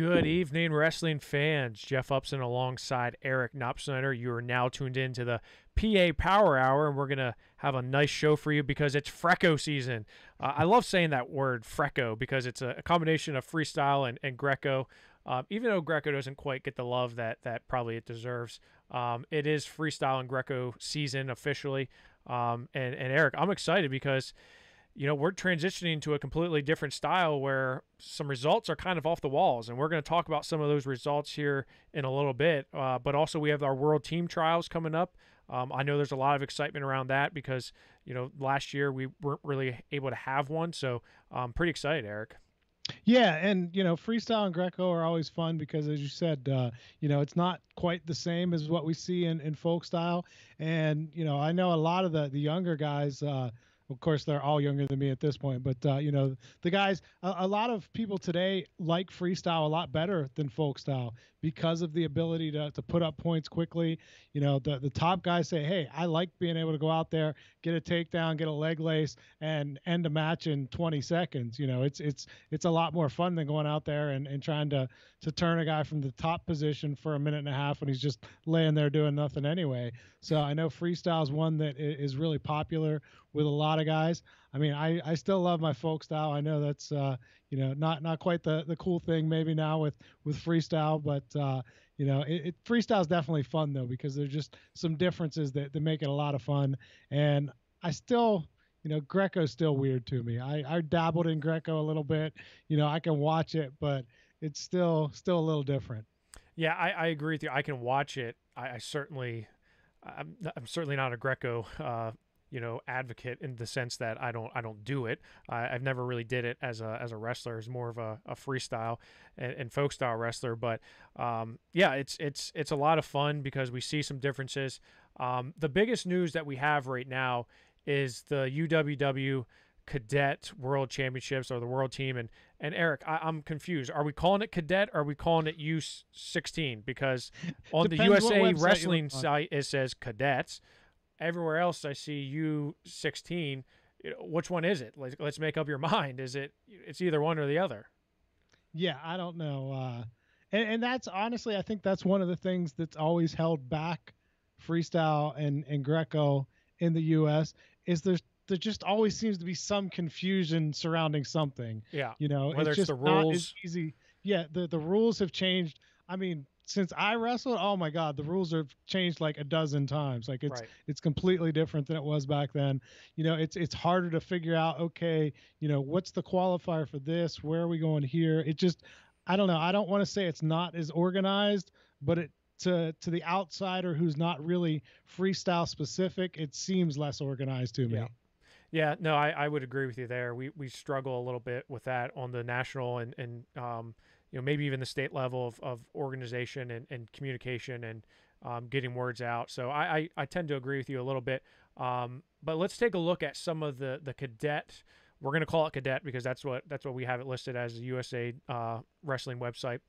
Good evening, wrestling fans. Jeff Upson alongside Eric Knopsnyder. You are now tuned in to the PA Power Hour, and we're going to have a nice show for you because it's Frecko season. I love saying that word, Frecko, because it's a combination of freestyle and Greco. Even though Greco doesn't quite get the love that probably it deserves, it is freestyle and Greco season officially. And Eric, I'm excited because we're transitioning to a completely different style where some results are kind of off the walls, and we're going to talk about some of those results here in a little bit. But also we have our World Team Trials coming up. I know there's a lot of excitement around that because, last year we weren't really able to have one. So I'm pretty excited, Eric. Yeah, and freestyle and Greco are always fun because, as you said, it's not quite the same as what we see in folk style. And I know a lot of the younger guys. Of course, they're all younger than me at this point, but the guys, a lot of people today like freestyle a lot better than folk style because of the ability to put up points quickly. The top guys say, hey, I like being able to go out there, get a takedown, get a leg lace, and end a match in 20 seconds. It's a lot more fun than going out there and trying to turn a guy from the top position for a minute and a half when he's just laying there doing nothing anyway. So I know freestyle is one that is really popular with a lot of guys. I mean, I still love my folk style. I know that's not quite the cool thing maybe now with freestyle, but freestyle is definitely fun though because there's just some differences that make it a lot of fun. And I still, Greco's still weird to me. I dabbled in Greco a little bit. I can watch it, but it's still a little different. Yeah, I agree with you. I can watch it. I'm certainly not a Greco advocate in the sense that I don't do it. I've never really did it as a wrestler, as more of a freestyle and folk style wrestler. But yeah, it's a lot of fun because we see some differences. The biggest news that we have right now is the UWW Cadet World Championships or the World Team. And Eric, I'm confused. Are we calling it Cadet or are we calling it U16? Because on the USA Wrestling site it says Cadets. Everywhere else I see U16. Which one is it? Let's make up your mind. It's either one or the other. Yeah, I don't know. And that's honestly, I think that's one of the things that's always held back freestyle and Greco in the US is there just always seems to be some confusion surrounding something. Yeah. Whether it's just the rules. Not as easy. Yeah, the rules have changed. I mean, since I wrestled, oh my God, the rules have changed like a dozen times. Like it's completely different than it was back then. It's harder to figure out, okay, what's the qualifier for this? Where are we going here? It just, I don't know. I don't want to say it's not as organized, but to the outsider who's not really freestyle specific, it seems less organized to me. Yeah. Yeah, no, I would agree with you there. We struggle a little bit with that on the national and maybe even the state level of organization and communication and getting words out. So I tend to agree with you a little bit. But let's take a look at some of the cadet. We're going to call it cadet because that's what we have it listed as the USA Wrestling website.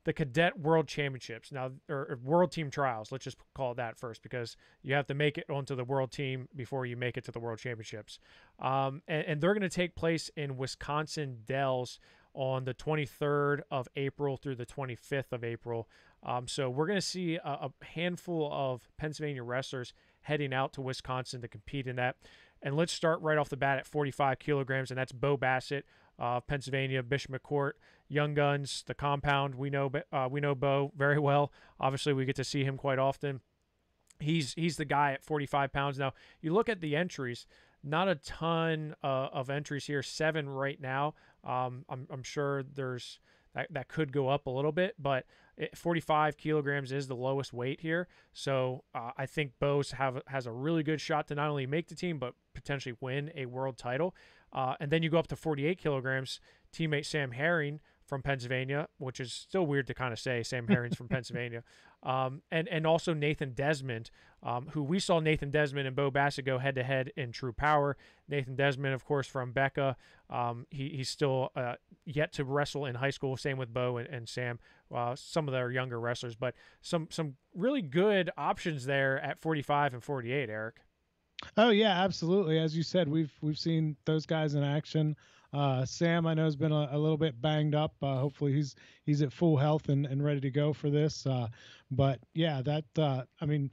The Cadet World Championships now, or World Team Trials. Let's just call it that first because you have to make it onto the World Team before you make it to the World Championships. And they're going to take place in Wisconsin Dells on the 23rd of April through the 25th of April. So we're going to see a handful of Pennsylvania wrestlers heading out to Wisconsin to compete in that. And let's start right off the bat at 45 kilograms, and that's Bo Bassett, Pennsylvania, Bishop McCourt, Young Guns, the Compound. We know Bo very well. Obviously, we get to see him quite often. He's the guy at 45 pounds. Now, you look at the entries, not a ton of entries here, 7 right now. I'm sure there's that could go up a little bit, but 45 kilograms is the lowest weight here. So I think Bo has a really good shot to not only make the team, but potentially win a world title. And then you go up to 48 kilograms, teammate Sam Herring from Pennsylvania, which is still weird to kind of say Sam Herring's from Pennsylvania. And also Nathan Desmond, who we saw Nathan Desmond and Bo Bassett go head-to-head in True Power. Nathan Desmond, of course, from Becca. He's still yet to wrestle in high school. Same with Bo and Sam, some of their younger wrestlers. But some really good options there at 45 and 48, Eric. Oh, yeah, absolutely. As you said, we've seen those guys in action Sam, I know, has been a little bit banged up. Hopefully, he's at full health and ready to go for this. But yeah, that I mean,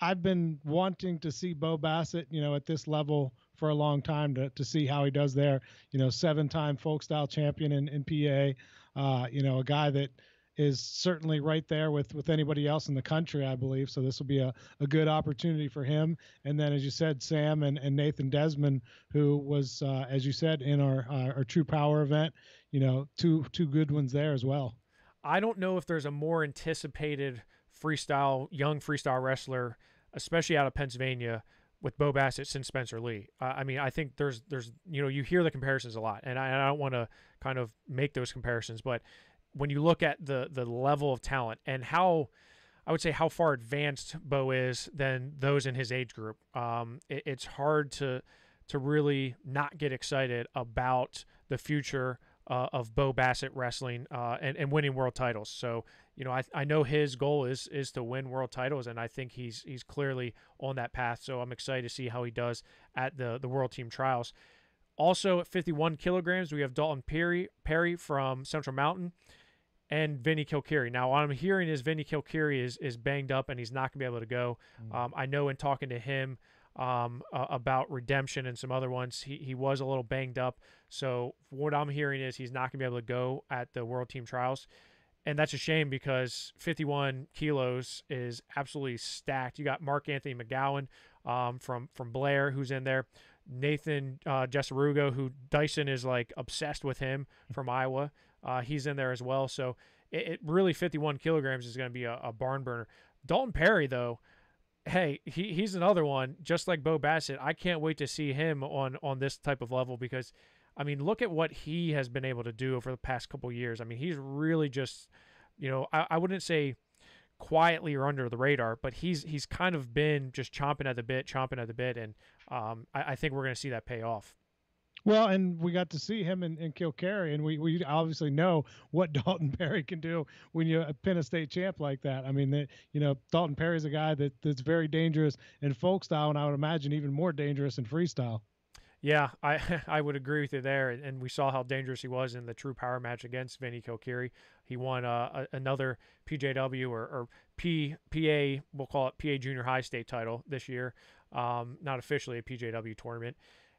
I've been wanting to see Bo Bassett, at this level for a long time to see how he does there. 7-time folk style champion in PA. A guy that is certainly right there with anybody else in the country, I believe. So this will be a good opportunity for him. And then, as you said, Sam and Nathan Desmond, who was, as you said, in our True Power event, two good ones there as well. I don't know if there's a more anticipated young freestyle wrestler, especially out of Pennsylvania, with Bo Bassett since Spencer Lee. I mean, I think there's you hear the comparisons a lot, and I don't want to kind of make those comparisons, but when you look at the level of talent and how I would say how far advanced Bo is than those in his age group, it's hard to really not get excited about the future of Bo Bassett wrestling and winning world titles. So I know his goal is to win world titles, and I think he's clearly on that path. So I'm excited to see how he does at the world team trials. Also at 51 kilograms, we have Dalton Perry from Central Mountain and Vinny Kilcarry. Now, what I'm hearing is Vinny Kilcarry is banged up and he's not going to be able to go. I know in talking to him about Redemption and some other ones, he was a little banged up. So what I'm hearing is he's not going to be able to go at the World Team Trials. And that's a shame because 51 kilos is absolutely stacked. You got Mark Anthony McGowan from Blair, who's in there. Nathan Jesarugo, who Dyson is like obsessed with him from Iowa. He's in there as well. So it really 51 kilograms is going to be a barn burner. Dalton Perry, though, hey, he's another one, just like Bo Bassett. I can't wait to see him on this type of level because, I mean, look at what he has been able to do over the past couple of years. I mean, he's really just, I wouldn't say quietly or under the radar, but he's kind of been just chomping at the bit, and I think we're going to see that pay off. Well, and we got to see him in Kilcarry, and we obviously know what Dalton Perry can do when you pin a state champ like that. I mean, Dalton Perry's a guy that's very dangerous in folk style, and I would imagine even more dangerous in freestyle. Yeah, I I would agree with you there, and we saw how dangerous he was in the True Power match against Vinny Kilcarry. He won another PJW or PA, we'll call it PA Junior High state title this year, not officially a PJW tournament.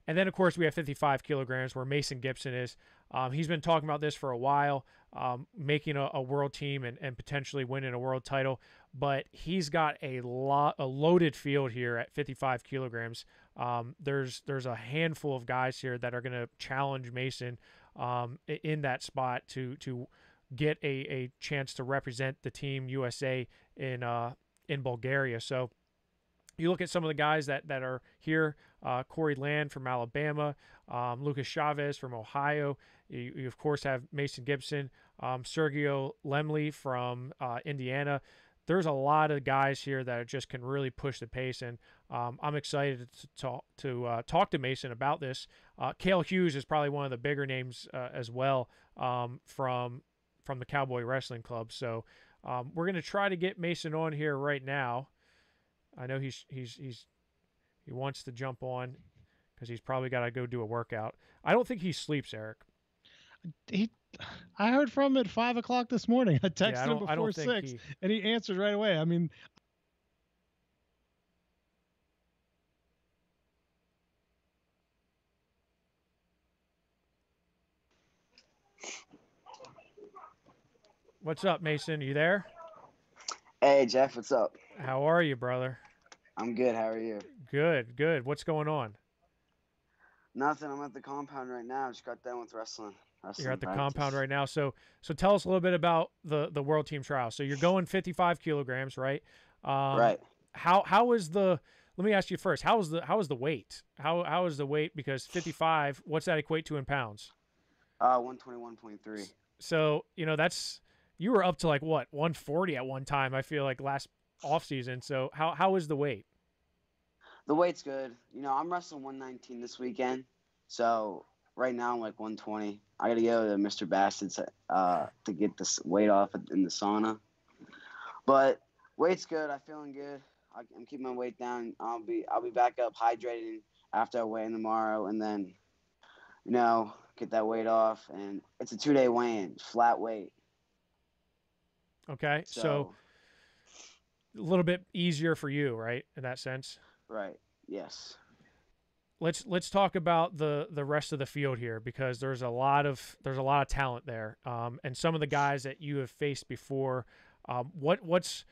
And then, of course, we have 55 kilograms where Mason Gibson is. He's been talking about this for a while, making a world team and potentially winning a world title. But he's got a loaded field here at 55 kilograms. There's a handful of guys here that are going to challenge Mason in that spot to get a chance to represent the team USA in Bulgaria. So you look at some of the guys that are here, Corey Land from Alabama, Lucas Chavez from Ohio. You of course, have Mason Gibson, Sergio Lemley from Indiana. There's a lot of guys here that just can really push the pace, and I'm excited to talk to Mason about this. Cale Hughes is probably one of the bigger names as well from the Cowboy Wrestling Club. So we're going to try to get Mason on here right now. I know he wants to jump on because he's probably got to go do a workout. I don't think he sleeps, Eric. I heard from him at 5:00 this morning. I texted him before 6, and he answered right away. I mean, what's up, Mason? You there? Hey, Jeff, what's up? How are you, brother? I'm good. How are you? Good. What's going on? Nothing. I'm at the compound right now. Just got done with wrestling. You're at the compound right now. So tell us a little bit about the World Team Trial. So you're going 55 kilograms, right? Right. How is the? Let me ask you first. How is the weight? How is the weight? Because 55. What's that equate to in pounds? 121.3. So you were up to like what 140 at one time. I feel like last off season. So how is the weight? The weight's good. I'm wrestling 119 this weekend. So right now I'm like 120. I got to go to Mr. Bassett's to get this weight off in the sauna. But weight's good. I'm feeling good. I'm keeping my weight down. I'll be back up hydrated after I weigh in tomorrow, and then get that weight off. And it's a 2-day weigh-in, flat weight. Okay, so So, a little bit easier for you, right, in that sense. right, yes. Let's talk about the rest of the field here, because there's a lot of talent there, and some of the guys that you have faced before. What's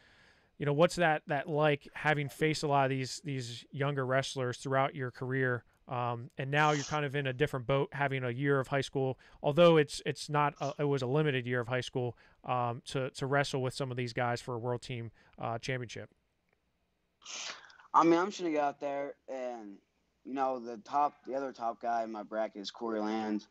what's that like, having faced a lot of these younger wrestlers throughout your career, and now you're kind of in a different boat, having a year of high school, although it's not it was a limited year of high school, to wrestle with some of these guys for a world team championship. I mean, I'm just gonna go out there and the other top guy in my bracket is Corey Land.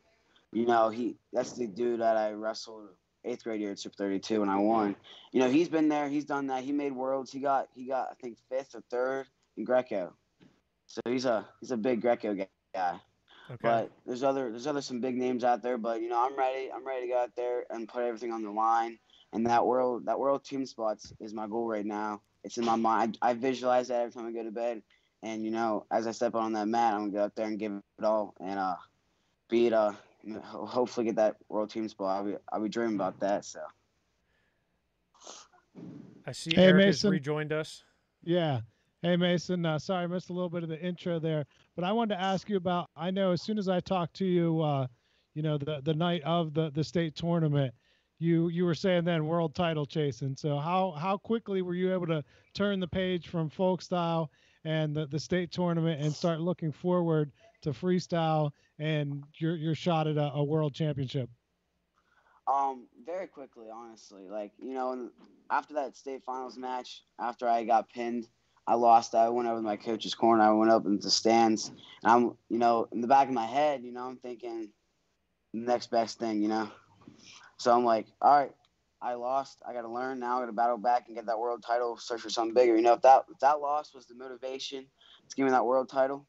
That's the dude that I wrestled 8th grade year at Super 32 and I won. He's been there, he's done that. He made worlds. He got I think 5th or 3rd in Greco. So he's a big Greco guy. Okay. But there's some big names out there. But I'm ready. I'm ready to go out there and put everything on the line. And that world team spots is my goal right now. It's in my mind. I visualize that every time I go to bed. And as I step on that mat, I'm gonna go out there and give it all and beat hopefully get that world team spot. I'll be dreaming about that. So. I see Hey, Eric Mason. has rejoined us. Yeah. Hey, Mason. Sorry, I missed a little bit of the intro there, but I wanted to ask you about. I know as soon as I talked to you, the night of the state tournament, you were saying then world title chasing. So how quickly were you able to turn the page from folk style and the state tournament and start looking forward to freestyle and your shot at a world championship? Very quickly, honestly. Like, after that state finals match, after I got pinned, I lost. I went over to my coach's corner. I went up into the stands. And I'm, in the back of my head, I'm thinking next best thing, So I'm like, all right, I lost. I got to learn. Now I got to battle back and get that world title, search for something bigger. If that loss was the motivation to give me that world title,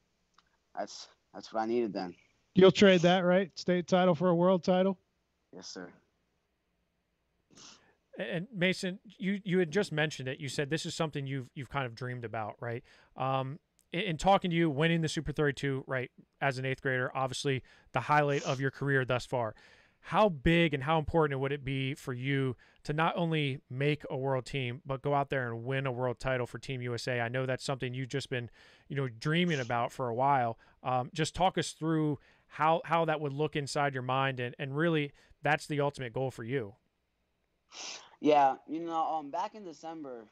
that's what I needed then. You'll trade that, right? State title for a world title? Yes, sir. And Mason, you had just mentioned it. You said this is something you've kind of dreamed about, right? In talking to you, winning the Super 32, right, as an 8th grader, obviously the highlight of your career thus far. How big and how important would it be for you to not only make a world team, but go out there and win a world title for Team USA? I know that's something you've just been, dreaming about for a while. Just talk us through how that would look inside your mind, and really that's the ultimate goal for you. Yeah, back in December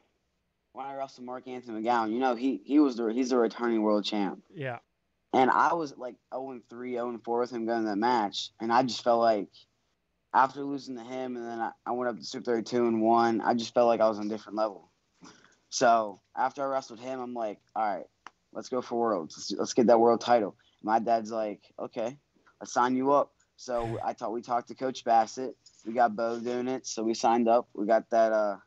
when I wrestled Mark Anthony McGowan, he's the returning world champ. Yeah. And I was like 0-3, 0-4 with him going to that match, and I just felt like after losing to him, and then I went up to Super 32 and won. I just felt like I was on a different level. So after I wrestled him, I'm like, all right, let's go for worlds. Let's get that world title. My dad's like, okay, let's sign you up. So we talked to Coach Bassett. We got Bo doing it, so we signed up. We got that.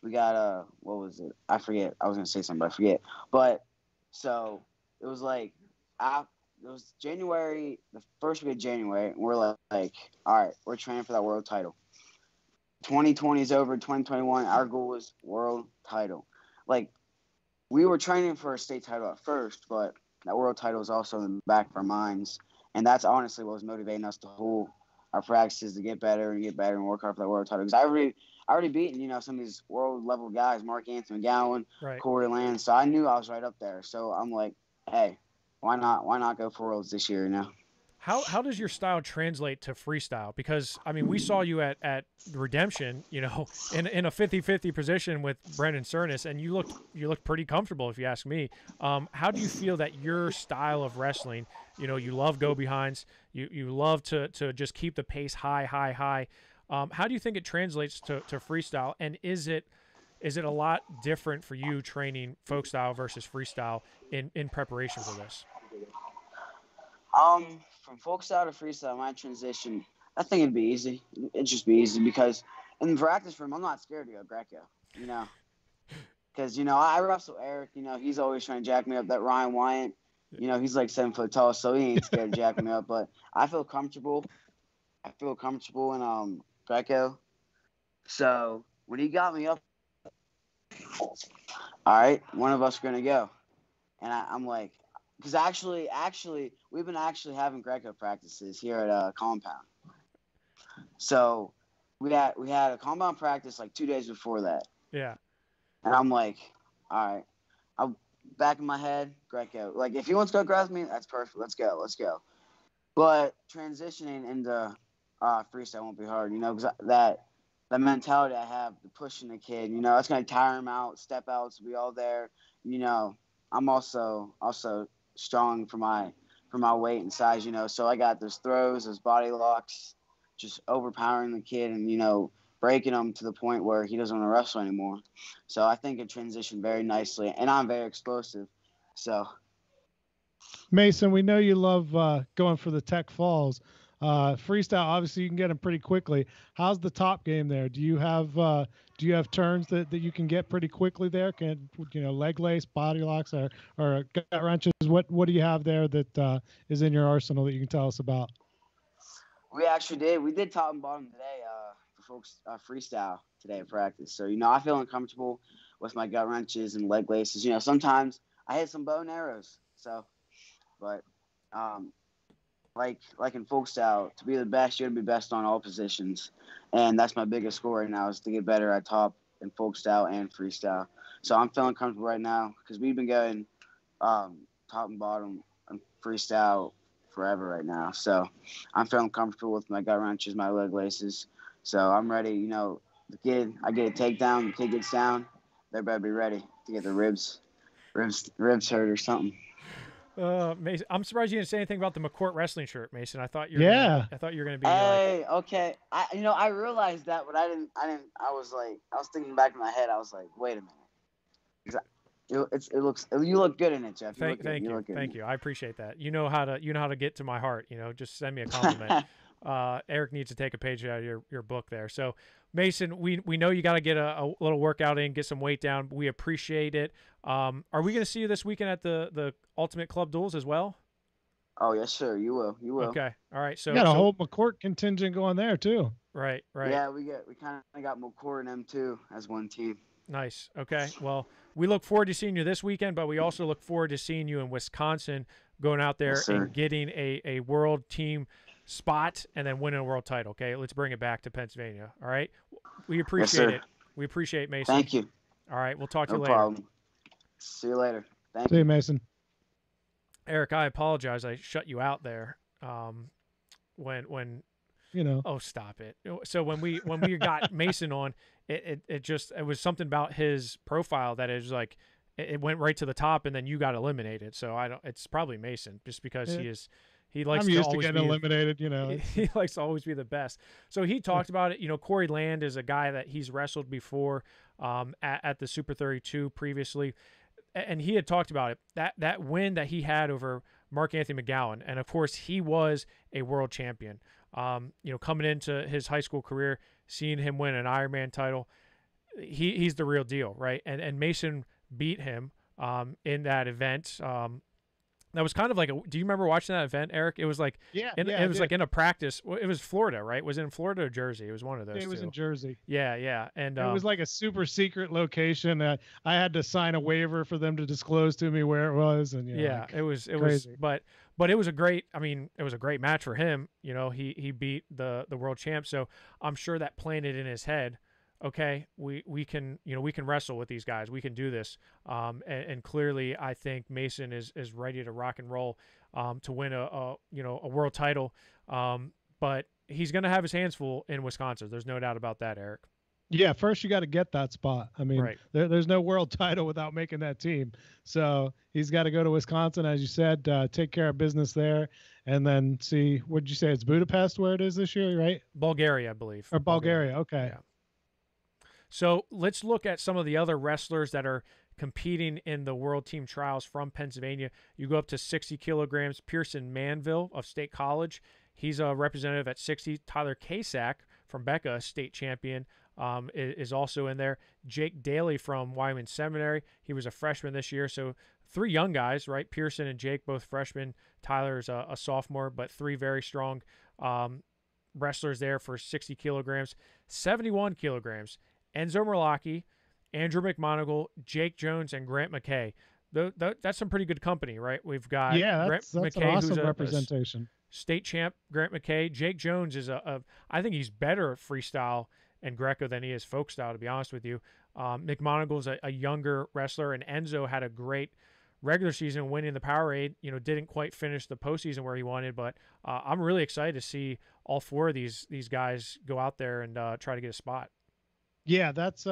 What was it? I forget. I was gonna say something, but I forget. But so it was like, it was January, the first week of January. And we're like, all right, we're training for that world title. 2020 is over. 2021, our goal was world title. Like, we were training for a state title at first, but that world title is also in the back of our minds, and that's honestly what was motivating us to hold our practices to get better and work hard for that world title. Because I already beaten, some of these world level guys, Mark Anthony McGowan, right, Corey Land. So I knew I was right up there. So I'm like, hey, why not go for worlds this year? How does your style translate to freestyle? Because I mean, we saw you at Redemption, in a 50-50 position with Brendan Cernus, and you looked pretty comfortable, if you ask me. How do you feel that your style of wrestling, you love go behinds, you love to just keep the pace high. How do you think it translates to freestyle? And is it a lot different for you training folk style versus freestyle in preparation for this? From folk style to freestyle, my transition, I think it'd be easy. It'd just be easy because in the practice room, I'm not scared to go Greco, Because, I wrestle Eric, he's always trying to jack me up. That Ryan Wyatt, he's like 7 foot tall, so he ain't scared to jack me up. But I feel comfortable. In Greco. So when he got me up, all right, one of us are going to go. And I'm like, because actually, we've been actually having Greco practices here at compound. So we had a compound practice like 2 days before that, Yeah. and I'm like, all right, I'm back in my head, Greco. Like if he wants to go grab me, that's perfect. Let's go. But transitioning into freestyle won't be hard, because that mentality I have, the pushing the kid, that's gonna tire him out. Step outs will be all there. I'm also strong for my weight and size. So I got those throws, those body locks, just overpowering the kid and breaking him to the point where he doesn't want to wrestle anymore. So I think it transitioned very nicely, and I'm very explosive. So. Mason, we know you love going for the Tech Falls. Freestyle, obviously, you can get them pretty quickly. How's the top game there? Do you have turns that you can get pretty quickly there? Can leg lace, body locks, or gut wrenches? What do you have there that is in your arsenal that you can tell us about? We actually did. We did top and bottom today for folks freestyle today in practice. So I feel uncomfortable with my gut wrenches and leg laces. Sometimes I hit some bow and arrows. So. But like in folk style, to be the best, you got to be best on all positions, and that's my biggest goal right now is to get better at top in folk style and freestyle. So I'm feeling comfortable right now because we've been going top and bottom and freestyle forever right now. So I'm feeling comfortable with my gut wrenches, my leg laces. So I'm ready. The kid, I get a takedown, the kid gets down, they better be ready to get the ribs hurt or something. Mason, I'm surprised you didn't say anything about the McCourt wrestling shirt, Mason. I thought you were gonna be. Hey, okay. I realized that, but I didn't. I was thinking back in my head. I was like, wait a minute. You look good in it, Jeff. Thank you. I appreciate that. You know how to get to my heart. Just send me a compliment. Eric needs to take a page out of your book there. So, Mason, we know you got to get a little workout in, get some weight down. We appreciate it. Are we going to see you this weekend at the Ultimate Club Duels as well? Oh, yes, sir. You will. Okay. All right. So you got a whole McCourt contingent going there too. Right. Yeah, we kind of got McCourt and them too as one team. Nice. Okay. Well, we look forward to seeing you this weekend, but we also look forward to seeing you in Wisconsin, going out there and getting a world team spot and then winning a world title. Okay, let's bring it back to Pennsylvania. All right, we appreciate it. We appreciate Mason. Thank you. All right, we'll talk to you later. No problem. See you later. See you, Mason. Eric, I apologize. I shut you out there. When Oh, stop it. So when we got Mason on, it was something about his profile that is like it went right to the top, and then you got eliminated. So it's probably Mason just because he likes. I'm used to getting eliminated. He likes to always be the best. So he talked about it. Corey Land is a guy that he's wrestled before at the Super 32 previously, and he had talked about it. That win that he had over Mark Anthony McGowan, and of course he was a world champion. Coming into his high school career, seeing him win an Ironman title, he's the real deal, right? And Mason beat him in that event. That was kind of like do you remember watching that event, Eric? It was like it was like in a practice. It was Florida, right? Was it in Florida or Jersey? It was one of those. It was in Jersey. Yeah, and it was like a super secret location. I had to sign a waiver for them to disclose to me where it was, and it was crazy. But it was a great. I mean, it was a great match for him. He beat the world champ, so I'm sure that planted in his head. Okay, we can wrestle with these guys. We can do this. And clearly, I think Mason is ready to rock and roll to win a world title. But he's going to have his hands full in Wisconsin. There's no doubt about that, Eric. Yeah, first you got to get that spot. I mean, there's no world title without making that team. So he's got to go to Wisconsin, as you said, take care of business there, and then see. What did you say? It's Budapest where it is this year, right? Bulgaria, I believe. Or Bulgaria. Okay. Yeah. So let's look at some of the other wrestlers that are competing in the World Team Trials from Pennsylvania. You go up to 60 kilograms. Pearson Manville of State College. He's a representative at 60. Tyler Kasak from Becca, state champion, is also in there. Jake Daly from Wyoming Seminary. He was a freshman this year. So 3 young guys, right? Pearson and Jake, both freshmen. Tyler's a sophomore, but 3 very strong wrestlers there for 60 kilograms. 71 kilograms. Enzo Merlocki, Andrew McMonagle, Jake Jones, and Grant McKay. that's some pretty good company, right? We've got Yeah, Grant that's an McKay, awesome who's representation. state champ. Grant McKay. Jake Jones is I think he's better at freestyle and Greco than he is folk style, to be honest with you. McMonagle's a younger wrestler, and Enzo had a great regular season winning the Powerade. Didn't quite finish the postseason where he wanted, but I'm really excited to see all four of these guys go out there and try to get a spot. Yeah, that's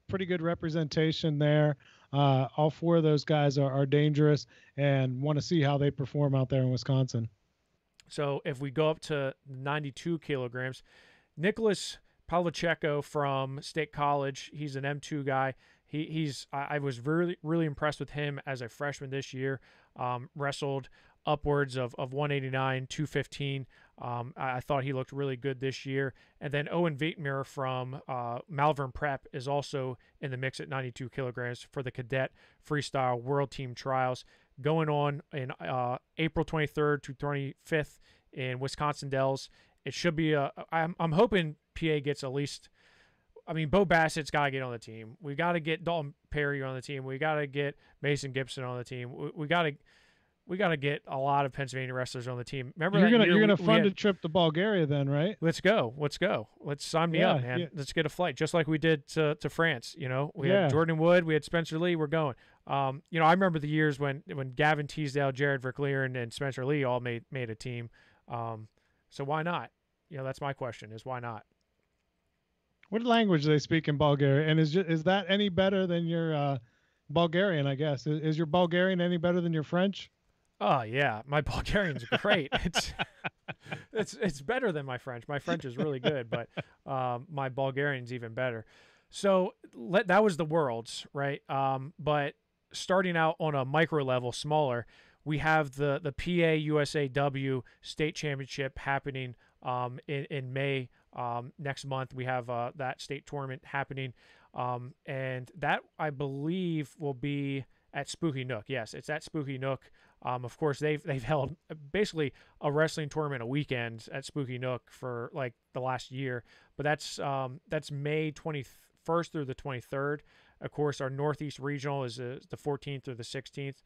pretty good representation there. All four of those guys are dangerous, and want to see how they perform out there in Wisconsin. So if we go up to 92 kilograms, Nicholas Pavlichenko from State College, he's an M2 guy. I was really impressed with him as a freshman this year. Wrestled upwards of 189, 215. I thought he looked really good this year. And then Owen Vietmere from Malvern Prep is also in the mix at 92 kilograms for the cadet freestyle world team trials going on in April 23rd to 25th in Wisconsin Dells. It should be I'm hoping PA gets at least. I mean, Bo Bassett's got to get on the team. We got to get Dalton Perry on the team. We got to get Mason Gibson on the team. We got to get a lot of Pennsylvania wrestlers on the team. Remember, you're gonna fund a trip to Bulgaria then, right? Let's go. Let's sign me up, man. Yeah. Let's get a flight, just like we did to France. We had Jordan Wood, we had Spencer Lee. We're going. I remember the years when Gavin Teasdale, Jared Verkleer, and Spencer Lee all made a team. So why not? That's my question: is why not? What language do they speak in Bulgaria? And is that any better than your Bulgarian? I guess is your Bulgarian any better than your French? Oh yeah, my Bulgarian's great. It's better than my French. My French is really good, but my Bulgarian's even better. So that was the Worlds, right? But starting out on a micro level, smaller, we have the PA USAW State Championship happening in May. Next month we have that state tournament happening, and that I believe will be at Spooky Nook. Yes, it's at Spooky Nook. Of course, they've held basically a wrestling tournament a weekend at Spooky Nook for like the last year. But that's May 21st through the 23rd. Of course, our Northeast Regional is the 14th through the 16th.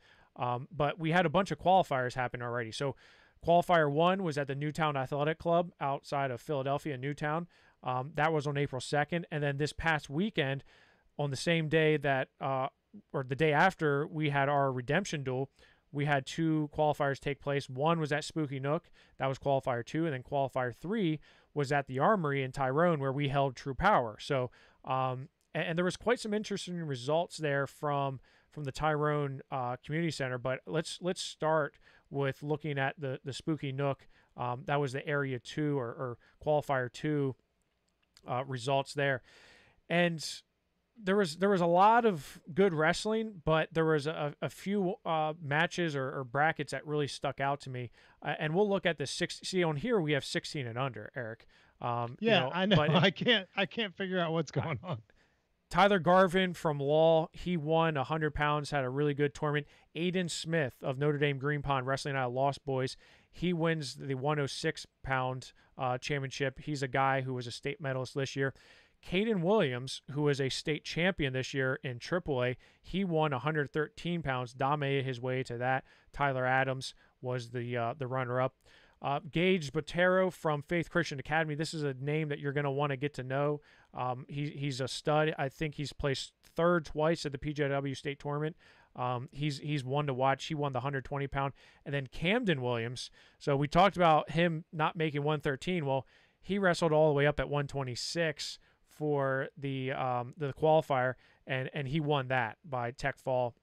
But we had a bunch of qualifiers happen already. So qualifier 1 was at the Newtown Athletic Club outside of Philadelphia, Newtown. That was on April 2nd. And then this past weekend, on the same day that, or the day after, we had our redemption duel. We had 2 qualifiers take place. One was at Spooky Nook. That was qualifier 2. And then qualifier 3 was at the Armory in Tyrone, where we held True Power. So, and there was quite some interesting results there from the Tyrone Community Center. But let's start with looking at the Spooky Nook. That was the Area 2 or qualifier 2 results there. And there was a lot of good wrestling, but there was a few matches or brackets that really stuck out to me. And we'll look at the 6. See, on here we have 16 and under, Eric. I know. But I can't figure out what's going on. Tyler Garvin from Law, he won 100 pounds, had a really good tournament. Aiden Smith of Notre Dame Green Pond, wrestling out of Lost Boys, he wins the 106-pound championship. He's a guy who was a state medalist this year. Caden Williams, who was a state champion this year in AAA, he won 113 pounds, dominated his way to that. Tyler Adams was the runner-up. Gage Botero from Faith Christian Academy. This is a name that you're going to want to get to know. He's a stud. I think he's placed 3rd twice at the PJW State Tournament. He's one to watch. He won the 120-pound. And then Camden Williams. So we talked about him not making 113. Well, he wrestled all the way up at 126 for the qualifier, and he won that by tech fall,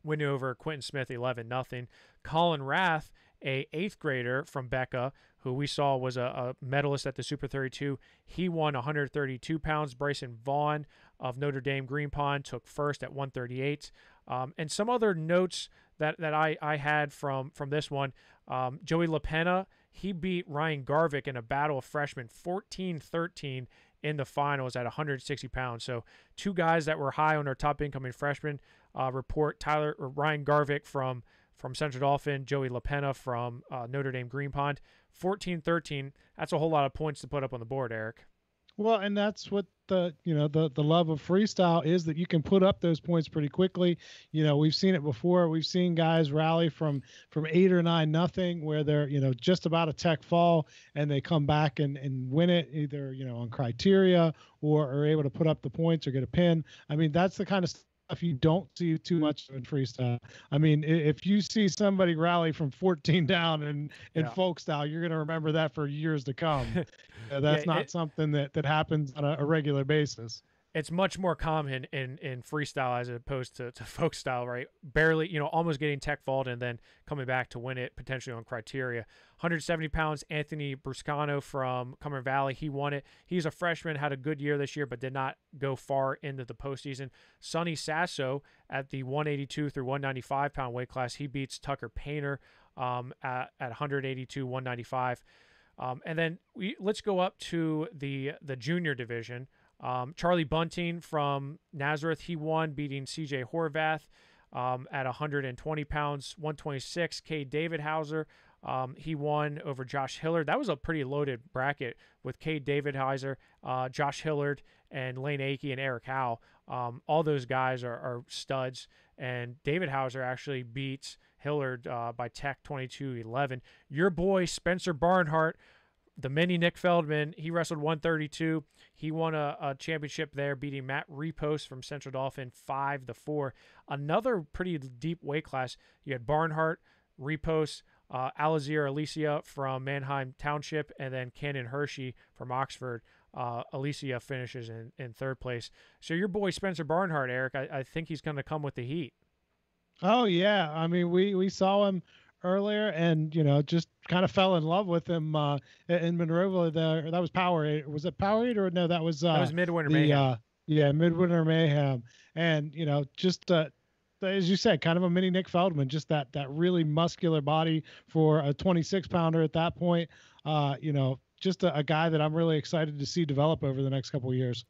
winning over Quentin Smith 11-0. Colin Rath, a 8th grader from Becca, who we saw was a medalist at the Super 32. He won 132 pounds. Bryson Vaughn of Notre Dame Green Pond took 1st at 138. And some other notes that I had from this one, Joey LaPena, he beat Ryan Garvick in a battle of freshmen 14-13 in the finals at 160 pounds. So 2 guys that were high on our top incoming freshmen report. Ryan Garvick from Central Dauphin, Joey LaPena from Notre Dame Green Pond. 14-13, that's a whole lot of points to put up on the board, Eric. Well, and that's what the love of freestyle is, that you can put up those points pretty quickly. We've seen it before. We've seen guys rally from 8 or 9 nothing, where they're just about a tech fall, and they come back and win it, either on criteria, or are able to put up the points or get a pin. I mean, that's the kind of stuff you don't see too much in freestyle. I mean, if you see somebody rally from 14 down in Yeah. folk style, you're going to remember that for years to come. Yeah, That's not something that happens on a regular basis. it's much more common in freestyle as opposed to folk style, right? Barely, almost getting tech fault and then coming back to win it potentially on criteria. 170 pounds, Anthony Bruscano from Cumberland Valley. He won it. He's a freshman, had a good year this year, but did not go far into the postseason. Sonny Sasso at the 182 through 195 pound weight class. He beats Tucker Painter at 182, 195. And then let's go up to the junior division. Charlie Bunting from Nazareth, he won, beating CJ Horvath at 120 pounds, 126. Cade Davidhauser, he won over Josh Hillard. That was a pretty loaded bracket with Cade Davidhauser, Josh Hillard, and Lane Akey and Eric Howe. All those guys are studs, and Davidhauser actually beats Hillard by tech 22-11. Your boy Spencer Barnhart, the mini Nick Feldman, he wrestled 132. He won a championship there, beating Matt Repost from Central Dauphin 5-4. Another pretty deep weight class. You had Barnhart, Repost, Alazir Alicia from Manheim Township, and then Cannon Hershey from Oxford. Alicia finishes in third place. So your boy Spencer Barnhart, Eric, I think he's going to come with the heat. Oh yeah, I mean we saw him earlier, and just kind of fell in love with him in Monroeville. That was Powerade. Was it Powerade, or no? That was Midwinter Mayhem. Yeah, Midwinter Mayhem, and just as you said, kind of a mini Nick Feldman, just that really muscular body for a 26 pounder at that point. Just a guy that I'm really excited to see develop over the next couple of years.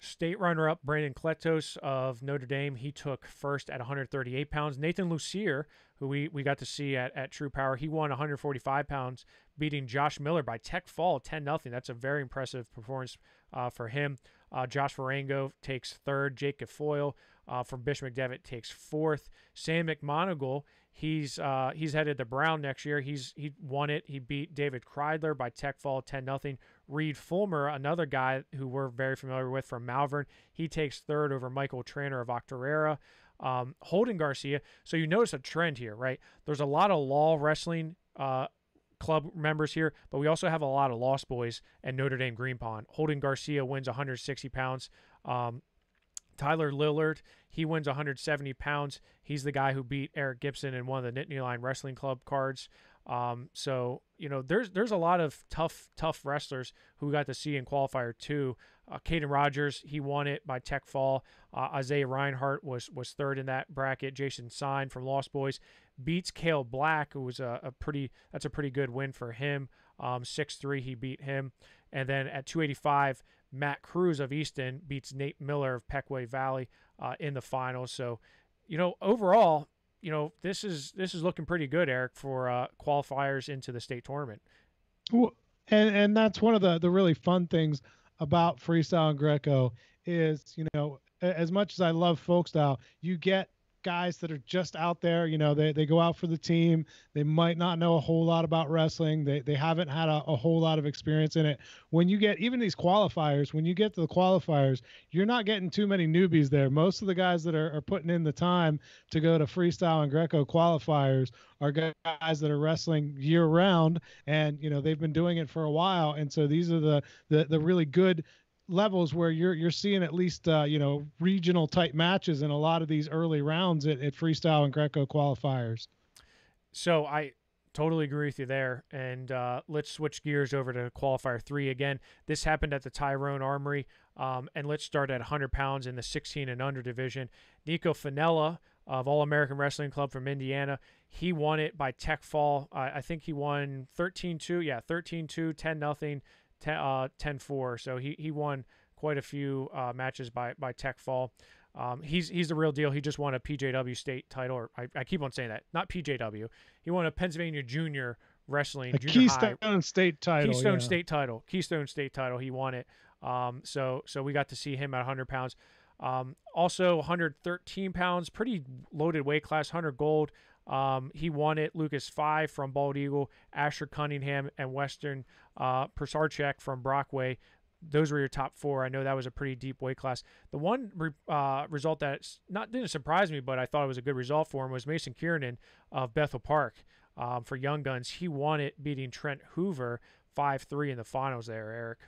State runner-up Brandon Kletos of Notre Dame, he took first at 138 pounds. Nathan Lucier, who we got to see at True Power, he won 145 pounds, beating Josh Miller by tech fall 10-0. That's a very impressive performance for him. Josh Varango takes third. Jake Gafoyle from Bishop McDevitt takes fourth. Sam McMonigal, he's headed to Brown next year. He won it. He beat David Kreidler by tech fall 10-0. Reed Fulmer, another guy who we're very familiar with from Malvern, he takes third over Michael Tranter of Octorara. Holden Garcia. So you notice a trend here, right? There's a lot of Law Wrestling club members here, but we also have a lot of Lost Boys and Notre Dame Green Pond. Holden Garcia wins 160 pounds. Tyler Lillard, he wins 170 pounds. He's the guy who beat Eric Gibson in one of the Nittany Lion Wrestling Club cards. So there's a lot of tough wrestlers who we got to see in qualifier 2. Caden Rogers, he won it by tech fall. Isaiah Reinhart was third in that bracket. Jason Sine from Lost Boys beats Cale Black, who was a pretty good win for him. 6'3", he beat him. And then at 285, Matt Cruz of Easton beats Nate Miller of Pequay Valley in the finals. So, overall, this is looking pretty good, Eric, for qualifiers into the state tournament. Well, and that's one of the really fun things about freestyle and Greco is, as much as I love folk style, you get guys that are just out there, they go out for the team. They might not know a whole lot about wrestling. They haven't had a whole lot of experience in it. When you get even these qualifiers, when you get to the qualifiers, you're not getting too many newbies there. Most of the guys that are putting in the time to go to freestyle and Greco qualifiers are guys that are wrestling year round, and they've been doing it for a while. And so these are the really good levels where you're seeing at least regional type matches in a lot of these early rounds at freestyle and Greco qualifiers. So I totally agree with you there. And let's switch gears over to qualifier 3 again. This happened at the Tyrone Armory. And let's start at 100 pounds in the 16 and under division. Nico Finella of All American Wrestling Club from Indiana, he won it by tech fall. I think he won 13-2. Yeah, 13-2, 10-0. 10-4. So he won quite a few matches by tech fall. He's the real deal. He just won a PJW state title. Or I keep on saying that. Not PJW. He won a Pennsylvania Junior Wrestling. Keystone State title. Keystone State title. Keystone State title. He won it. So we got to see him at 100 pounds. Also 113 pounds, pretty loaded weight class, Hunter Gold. He won it. Lucas 5 from Bald Eagle, Asher Cunningham, and Western Persarchek from Brockway. Those were your top 4. I know that was a pretty deep weight class. The one result that didn't surprise me, but I thought it was a good result for him was Mason Kiernan of Bethel Park for Young Guns. He won it, beating Trent Hoover 5-3 in the finals there, Eric.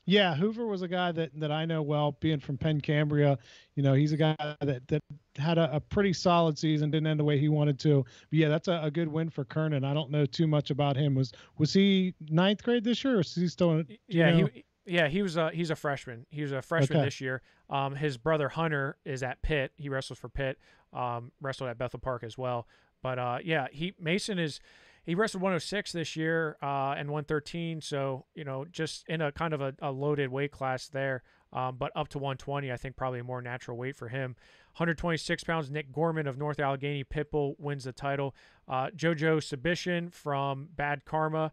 Yeah, Hoover was a guy that I know well, being from Penn Cambria. You know, he's a guy that had a pretty solid season, didn't end the way he wanted to. But yeah, that's a good win for Kernan. I don't know too much about him. Was he 9th grade this year, or is he still? He's a freshman. He was a freshman this year. His brother Hunter is at Pitt. He wrestles for Pitt. Wrestled at Bethel Park as well. But he wrestled 106 this year and 113. So, you know, just in a kind of a loaded weight class there. But up to 120, I think probably a more natural weight for him. 126 pounds, Nick Gorman of North Allegheny Pitbull wins the title. Jojo Subishin from Bad Karma,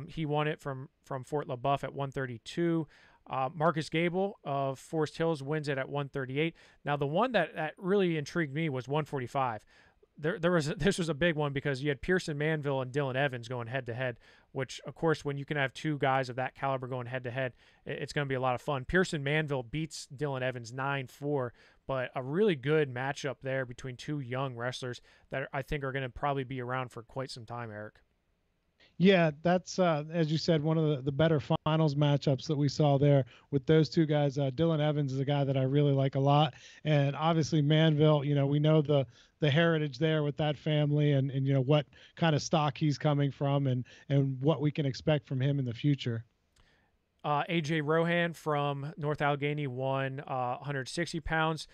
he won it from Fort LaBeouf at 132. Marcus Gable of Forest Hills wins it at 138. Now, the one that really intrigued me was 145. This was a big one because you had Pearson Manville and Dylan Evans going head-to-head, which, of course, when you can have 2 guys of that caliber going head-to-head, it's going to be a lot of fun. Pearson Manville beats Dylan Evans 9-4, but a really good matchup there between 2 young wrestlers that I think are going to probably be around for quite some time, Eric. Yeah, that's, as you said, one of the better finals matchups that we saw there with those 2 guys. Dylan Evans is a guy that I really like a lot. And obviously Manville, you know, we know the heritage there with that family and you know, what kind of stock he's coming from and what we can expect from him in the future. AJ Rohan from North Allegheny won 160 pounds.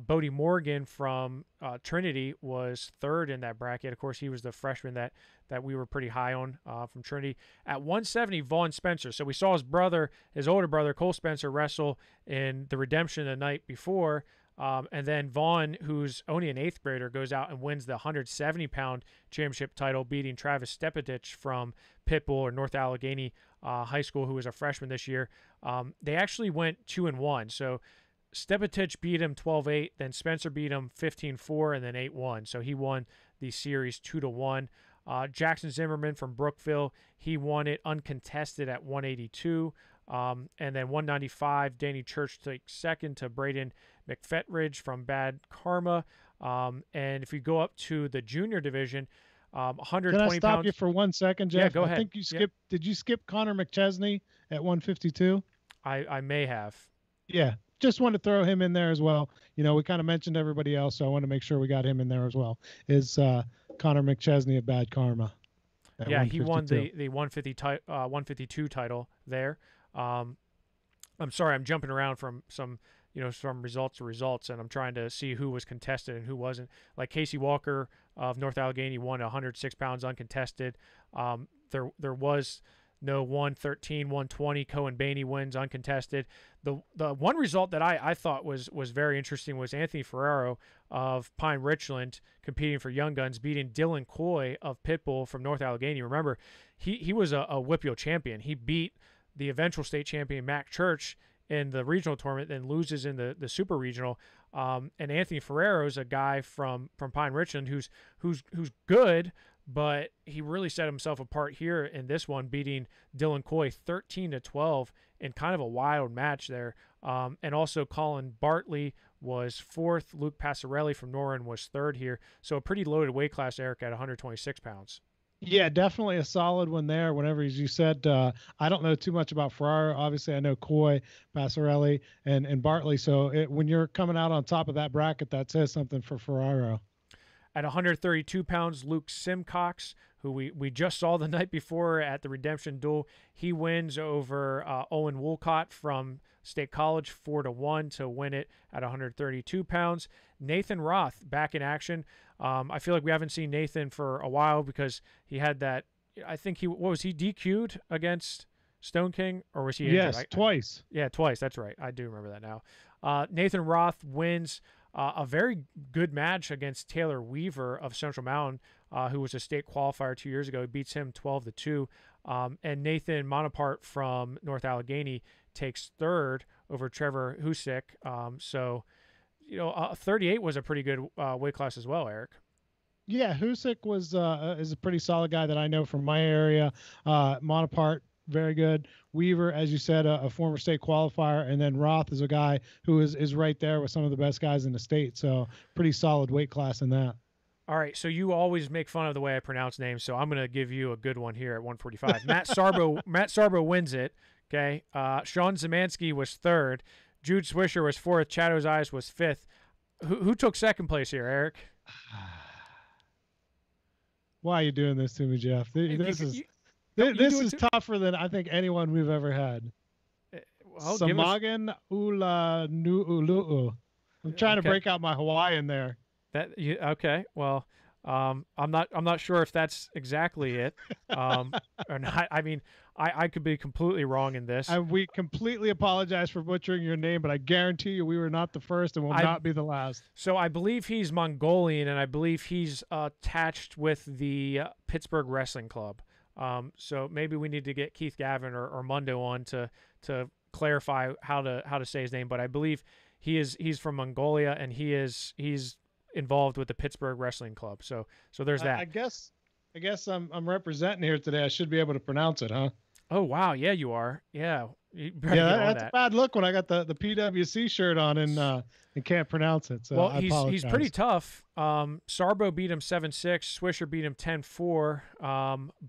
Bodie Morgan from Trinity was 3rd in that bracket. Of course, he was the freshman that we were pretty high on from Trinity. At 170, Vaughn Spencer. So we saw his older brother, Cole Spencer, wrestle in the Redemption the night before. And then Vaughn, who's only an 8th grader, goes out and wins the 170-pound championship title, beating Travis Stepetich from Pitbull or North Allegheny High School, who was a freshman this year. They actually went 2-1. So Stepetich beat him 12-8, then Spencer beat him 15-4, and then 8-1. So he won the series 2-1. Jackson Zimmerman from Brookville, he won it uncontested at 182. And then 195, Danny Church takes 2nd to Braden McFetridge from Bad Karma. And if we go up to the junior division, 120 pounds. Can I stop you for 1 second, Jeff? Yeah, go ahead. I think you skipped. Yeah. Did you skip Connor McChesney at 152? I may have. Yeah, just want to throw him in there as well. You know, we kind of mentioned everybody else, so I want to make sure we got him in there as well. Is Connor McChesney of Bad Karma? Yeah, he won the 152 title there. I'm sorry, I'm jumping around from some results to results, and I'm trying to see who was contested and who wasn't. Like Casey Walker of North Allegheny won 106 pounds uncontested. There was no 113, 120. Cohen Baney wins uncontested. The one result that I thought was very interesting was Anthony Ferraro of Pine Richland competing for Young Guns, beating Dylan Coy of Pitbull from North Allegheny. Remember, he was a WPIAL champion. He beat the eventual state champion Mac Church in the regional tournament, then loses in the super regional. And Anthony Ferrero is a guy from Pine Richland who's good, but he really set himself apart here in this one, beating Dylan Coy 13-12 in kind of a wild match there. And also Colin Bartley was 4th. Luke Passarelli from Norrin was 3rd here. So a pretty loaded weight class, Eric, at 126 pounds. Yeah, definitely a solid one there. Whenever, as you said, I don't know too much about Ferraro. Obviously, I know Coy, Passarelli, and Bartley. So when you're coming out on top of that bracket, that says something for Ferraro. At 132 pounds, Luke Simcox, who we just saw the night before at the Redemption Duel, he wins over Owen Woolcott from State College 4-1 to win it at 132 pounds. Nathan Roth back in action. I feel like we haven't seen Nathan for a while because he had that. I think he DQ'd against Stone King, or was he injured? Yes, twice. Yeah, twice. That's right. I do remember that now. Nathan Roth wins a very good match against Taylor Weaver of Central Mountain, who was a state qualifier 2 years ago. He beats him 12-2. And Nathan Monapart from North Allegheny takes third over Trevor Husik. So, 38 was a pretty good weight class as well, Eric. Yeah, Husik is a pretty solid guy that I know from my area. Monopart, very good. Weaver, as you said, a former state qualifier, and then Roth is a guy who is right there with some of the best guys in the state. So pretty solid weight class in that. All right, so you always make fun of the way I pronounce names, so I'm going to give you a good one here at 145. Matt Sarbo wins it. Okay, Sean Zemansky was third. Jude Swisher was fourth. Chad Ozias was fifth. Who took second place here, Eric? Why are you doing this to me, Jeff? This is tougher than I think anyone we've ever had. Well, Samagan Ula Nu'ulu'u. I'm trying to break out my Hawaiian there. Okay? Well, I'm not sure if that's exactly it or not. I mean, I could be completely wrong in this. We completely apologize for butchering your name, but I guarantee you we were not the first and will not be the last. So I believe he's Mongolian, and I believe he's attached with the Pittsburgh Wrestling Club. So maybe we need to get Keith Gavin or Mundo on to clarify how to say his name. But I believe he's from Mongolia, and he's involved with the Pittsburgh Wrestling Club. So there's that. I guess I'm representing here today. I should be able to pronounce it, huh? Oh wow, yeah, you are. Yeah, that's a bad look when I got the PWC shirt on and can't pronounce it. So he's pretty tough. Sarbo beat him 7-6. Swisher beat him 10-4.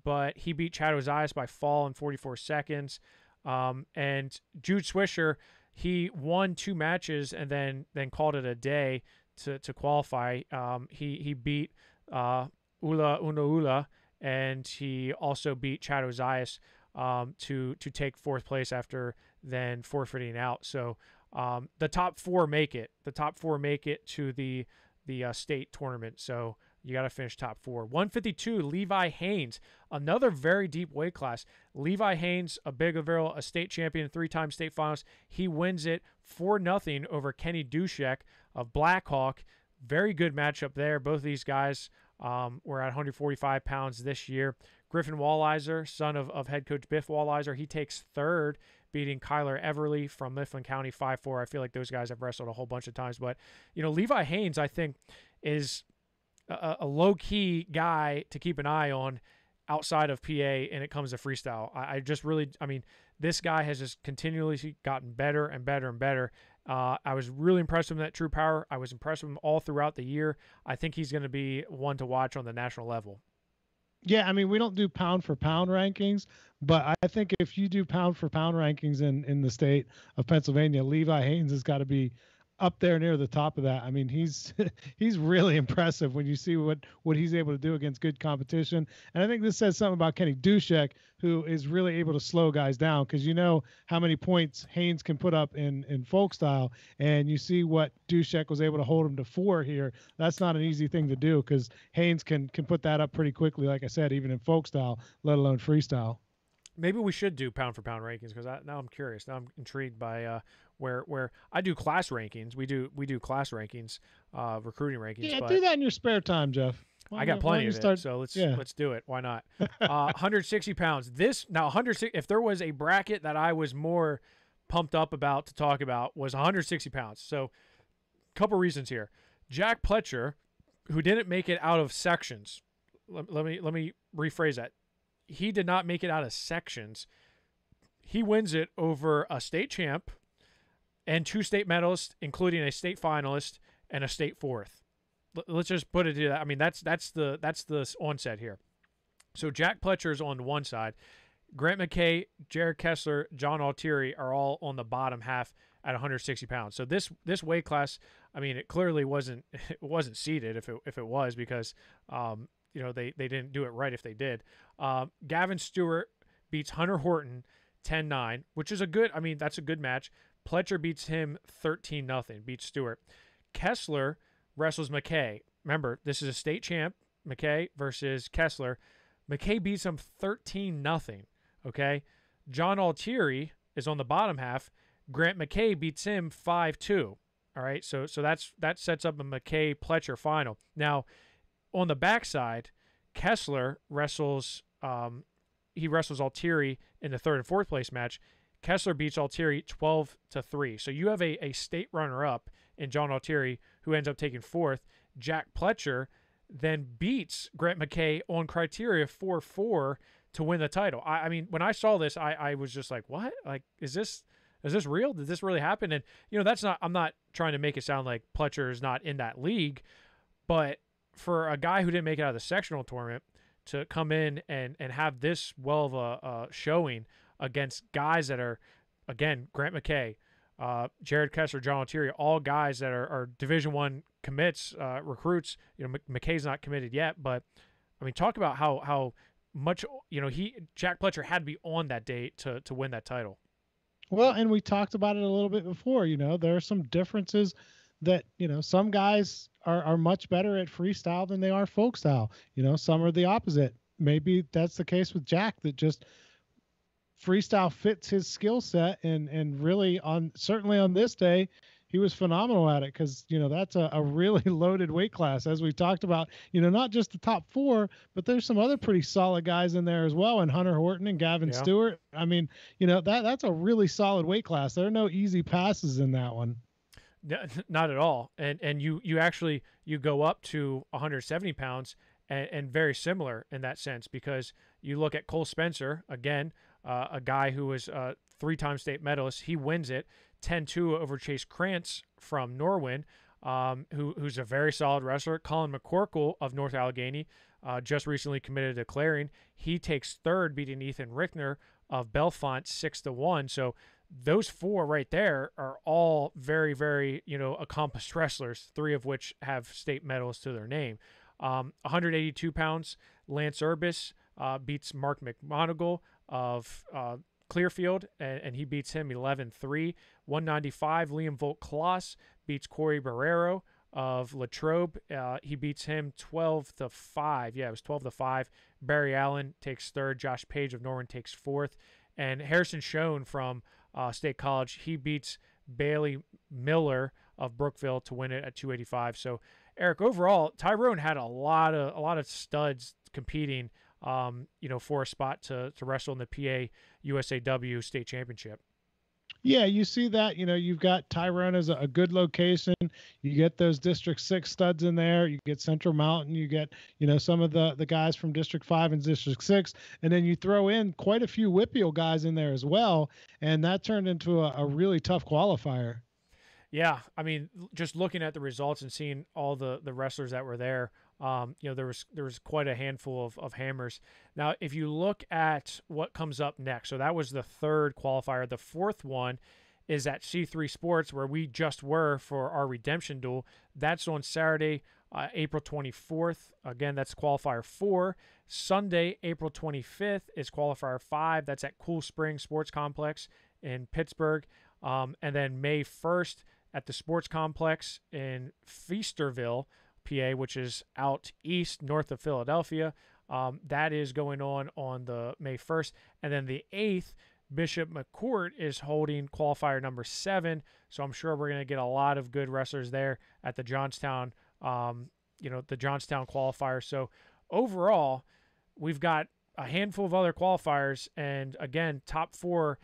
But he beat Chad Ozias by fall in 44 seconds. And Jude Swisher, he won 2 matches and then called it a day to qualify. He beat Ula Unaula, and he also beat Chad Ozias to take 4th place after then forfeiting out. So the top 4 make it. The top 4 make it to the state tournament. So you got to finish top 4. 152, Levi Haynes, another very deep weight class. Levi Haynes, a Biglerville, a state champion, 3-time state finalist. He wins it 4-0 over Kenny Dushek of Blackhawk. Very good matchup there. Both of these guys were at 145 pounds this year. Griffin Walliser, son of head coach Biff Walliser, he takes 3rd, beating Kyler Everly from Mifflin County 5-4. I feel like those guys have wrestled a whole bunch of times. But, Levi Haynes, I think, is a low-key guy to keep an eye on outside of PA, and it comes to freestyle. I mean, this guy has just continually gotten better and better and better. I was really impressed with him at True Power. I was impressed with him all throughout the year. I think he's going to be one to watch on the national level. Yeah, I mean, we don't do pound for pound rankings, but I think if you do pound for pound rankings in the state of Pennsylvania, Levi Haynes has got to be up there near the top of that. I mean, he's really impressive when you see what he's able to do against good competition. And I think this says something about Kenny Dushek, who is really able to slow guys down, because you know how many points Haynes can put up in folk style, and you see what Dushek was able to hold him to 4 here. That's not an easy thing to do, because Haynes can put that up pretty quickly, like I said, even in folk style, let alone freestyle. Maybe we should do pound for pound rankings, because now I'm curious. Now I'm intrigued by where I do class rankings. We do class rankings, recruiting rankings. Yeah, but do that in your spare time, Jeff. I got plenty of it, so let's do it. Why not? 160 pounds. This now 160. If there was a bracket that I was more pumped up about to talk about, was 160 pounds. So, a couple reasons here. Jack Pletcher, who didn't make it out of sections. Let me rephrase that. He did not make it out of sections. He wins it over a state champ and 2 state medalists, including a state finalist and a state 4th. Let's just put it to that. I mean, that's the onset here. So Jack Pletcher's on one side. Grant McKay, Jared Kessler, John Altieri are all on the bottom half at 160 pounds. So this weight class, I mean, it clearly wasn't seeded if it was, because they didn't do it right if they did. Gavin Stewart beats Hunter Horton 10-9, which is that's a good match. Pletcher beats him 13-0, beats Stewart. Kessler wrestles McKay. Remember, this is a state champ, McKay versus Kessler. McKay beats him 13-0, okay? John Altieri is on the bottom half. Grant McKay beats him 5-2, all right? So that sets up a McKay-Pletcher final. Now, on the backside, Kessler wrestles Altieri in the 3rd and 4th place match. Kessler beats Altieri 12-3. So you have a state runner-up in John Altieri, who ends up taking fourth. Jack Pletcher then beats Grant McKay on criteria 4-4 to win the title. I mean, when I saw this, I was just like, what? Like, is this real? Did this really happen? And, I'm not trying to make it sound like Pletcher is not in that league, but for a guy who didn't make it out of the sectional tournament to come in and have this well of a showing against guys that are, again, Grant McKay, Jared Kessler, John Altieri, all guys that are Division I commits, recruits. McKay's not committed yet, but I mean, talk about how much Jack Pletcher had to be on that day to win that title. Well, and we talked about it a little bit before. There are some differences that some guys are much better at freestyle than they are folk style. Some are the opposite. Maybe that's the case with Jack, that just freestyle fits his skill set, and really certainly on this day he was phenomenal at it, because that's a really loaded weight class, as we talked about. Not just the top four, but there's some other pretty solid guys in there as well, and Hunter Horton and Gavin Stewart. I mean, that's a really solid weight class. There are no easy passes in that one. Not at all. And you actually go up to 170 pounds and very similar in that sense, because you look at Cole Spencer, again, a guy who was a 3-time state medalist. He wins it 10-2 over Chase Krantz from Norwin, who's a very solid wrestler. Colin McCorkle of North Allegheny, just recently committed to Clarion. He takes third, beating Ethan Rickner of Bellefonte 6-1. So those four right there are all very, very, accomplished wrestlers, 3 of which have state medals to their name. 182 pounds, Lance Urbis beats Mark McMonigal of Clearfield, and he beats him 11-3. 195, Liam Volt-Kloss beats Corey Barrero of Latrobe. He beats him 12-5. Yeah, it was 12-5. Barry Allen takes third. Josh Page of Norwin takes fourth. And Harrison Schoen from State College, he beats Bailey Miller of Brookville to win it at 285. So, Eric, overall, Tyrone had a lot of studs competing, for a spot to wrestle in the PA USAW state championship. Yeah, you see that. You've got Tyrone as a good location. You get those District 6 studs in there. You get Central Mountain. You get, some of the guys from District 5 and District 6. And then you throw in quite a few Whitfield guys in there as well. And that turned into a really tough qualifier. Yeah, I mean, just looking at the results and seeing all the wrestlers that were there, there was quite a handful of hammers. Now, if you look at what comes up next, so that was the third qualifier. The fourth one is at C3 Sports, where we just were for our redemption duel. That's on Saturday, April 24th. Again, that's qualifier 4. Sunday, April 25th is qualifier 5. That's at Cool Spring Sports Complex in Pittsburgh. And then May 1st at the Sports Complex in Feasterville, PA, which is out east, north of Philadelphia. That is going on the May 1st. And then the 8th, Bishop McCourt is holding qualifier number 7. So I'm sure we're going to get a lot of good wrestlers there at the Johnstown, the Johnstown qualifier. So overall, we've got a handful of other qualifiers, and again, top 4